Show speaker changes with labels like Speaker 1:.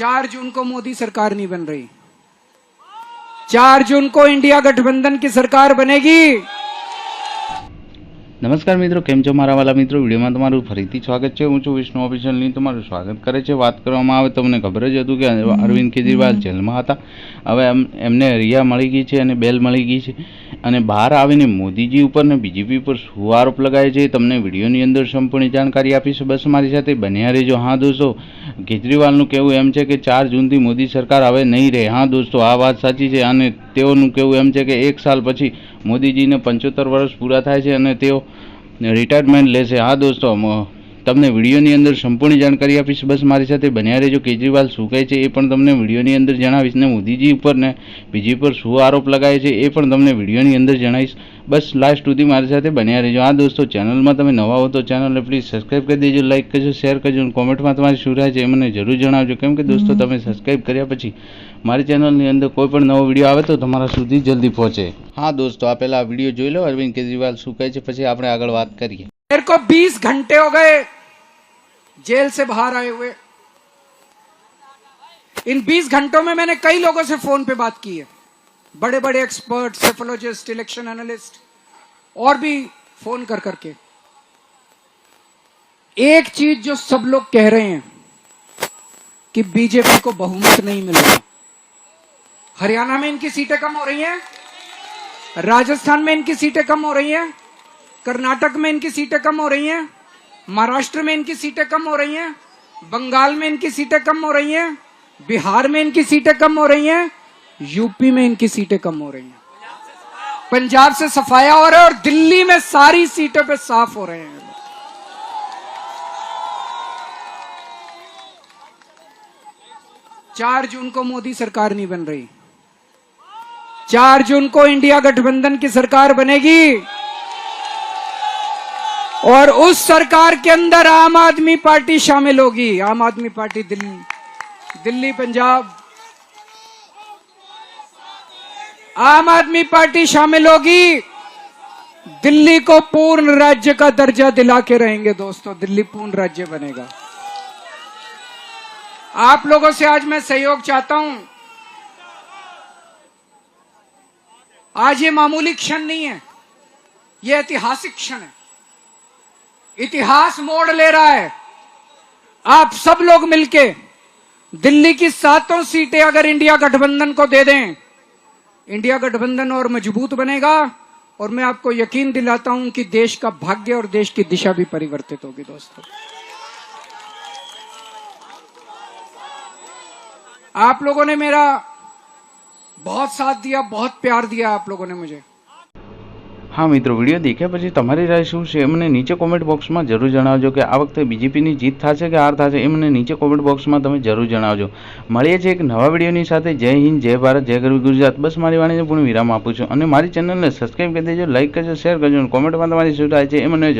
Speaker 1: 4 जून को मोदी सरकार नहीं बन रही। 4 जून को इंडिया गठबंधन की सरकार बनेगी।
Speaker 2: नमस्कार मित्रों, केम छो मारा वाला मित्रों। विडियो में तमारुं फरीथी स्वागत है। हूँ छुं विष्णु ऑफिशियल नी तमारुं स्वागत करे छे। बात करवामां आवे तो मने खबर ज हतुं के अरविंद केजरीवाल जेलमां हता। हवे एमने रिहा मळी गई छे अने बेल मळी गई छे अने बहार आवीने मोदीजी उपर ने बीजेपी पर शुं आरोप लगाय छे तमने विडियोनी अंदर संपूर्ण जानकारी आपीश। बस मारी साथे बन्या रहेजो। हाँ दोस्तों, केजरीवालनुं कहेवुं एम छे के 4 जूनथी मोदी सरकार हवे नहीं रहे। हाँ दोस्तों, आ वात साची छे अने तेओनुं कहेवुं एम छे के 1 साल पछी मोदीजीने 75 वर्ष पूरा थाय छे अने तेओ रिटायरमेंट लेशे। हाँ दोस्तों, तमने विडियोनी अंदर संपूर्ण जानकारी आपीश। बस मारी साथे बन्या रहेजो। केजरीवाल शुं कहे छे ए पण तमने विडियोनी अंदर जणावीश ने मोदीजी उपर ने बीजेपी पर शुं आरोप लगाय छे ए पण तमने विडियोनी अंदर जणावीश। बस लास्ट सुधी मारी साथे बन्या रहेजो। हाँ दोस्तों, चेनलमां तमे नवा हो तो चेनलने प्लीज सब्सक्राइब कर देजो, लाइक करजो, शेर करजो अने कॉमेंटमां तमारी शुं राय छे मने जरूर जणावजो। केम के दोस्तों, तमे सब्सक्राइब कर्या पछी मारी चेनलनी अंदर कोई पण नवो विडियो आवे तो तमारा सुधी जल्दी पहोंचे। हाँ दोस्तों, आ पहेला विडियो जोई लो अरविंद केजरीवाल शुं कहे छे, पछी आपणे आगळ वात करीए।
Speaker 1: मेरे को 20 घंटे हो गए जेल से बाहर आए हुए। इन 20 घंटों में मैंने कई लोगों से फोन पे बात की है, बड़े बड़े एक्सपर्ट, सेफोलॉजिस्ट, इलेक्शन एनालिस्ट और भी फोन कर करके। एक चीज जो सब लोग कह रहे हैं कि बीजेपी को बहुमत नहीं मिल रहा। हरियाणा में इनकी सीटें कम हो रही हैं, राजस्थान में इनकी सीटें कम हो रही हैं, कर्नाटक में इनकी सीटें कम हो रही हैं, महाराष्ट्र में इनकी सीटें कम हो रही हैं, बंगाल में इनकी सीटें कम हो रही हैं, बिहार में इनकी सीटें कम हो रही हैं, यूपी में इनकी सीटें कम हो रही हैं, पंजाब से सफाया हो रहा है और दिल्ली में सारी सीटों पे साफ हो रहे हैं। 4 जून को मोदी सरकार नहीं बन रही। 4 जून को इंडिया गठबंधन की सरकार बनेगी और उस सरकार के अंदर आम आदमी पार्टी शामिल होगी। आम आदमी पार्टी दिल्ली, पंजाब, आम आदमी पार्टी शामिल होगी। दिल्ली को पूर्ण राज्य का दर्जा दिला के रहेंगे दोस्तों। दिल्ली पूर्ण राज्य बनेगा। आप लोगों से आज मैं सहयोग चाहता हूं। आज ये मामूली क्षण नहीं है, ये ऐतिहासिक क्षण है। इतिहास मोड़ ले रहा है। आप सब लोग मिलके दिल्ली की 7 सीटें अगर इंडिया गठबंधन को दे दें, इंडिया गठबंधन और मजबूत बनेगा और मैं आपको यकीन दिलाता हूं कि देश का भाग्य और देश की दिशा भी परिवर्तित होगी दोस्तों। आप लोगों ने मेरा बहुत साथ दिया, बहुत प्यार दिया आप लोगों ने मुझे।
Speaker 2: हाँ मित्रों, विडियो देख्या पछी तमारी राय शुं छे मने नीचे कॉमेंट बॉक्स में जरूर जणावजो कि आ वखते बीजेपी नी जीत थशे के हार थशे ए मने नीचे कॉमेंट बॉक्स में तमे जरूर जणावजो। मळीए छे एक नवा विडियोनी साथे। जय हिंद, जय भारत, जय गरवी गुजरात। बस मारी वाणीने पूर्ण विराम आपું છું અને મારી ચેનલને સબસ્ક્રાઇબ કરી દેજો, લાइक કરજો, શેર કરજો અને કોમેન્ટમાં તમારી શું રાય છે એ મને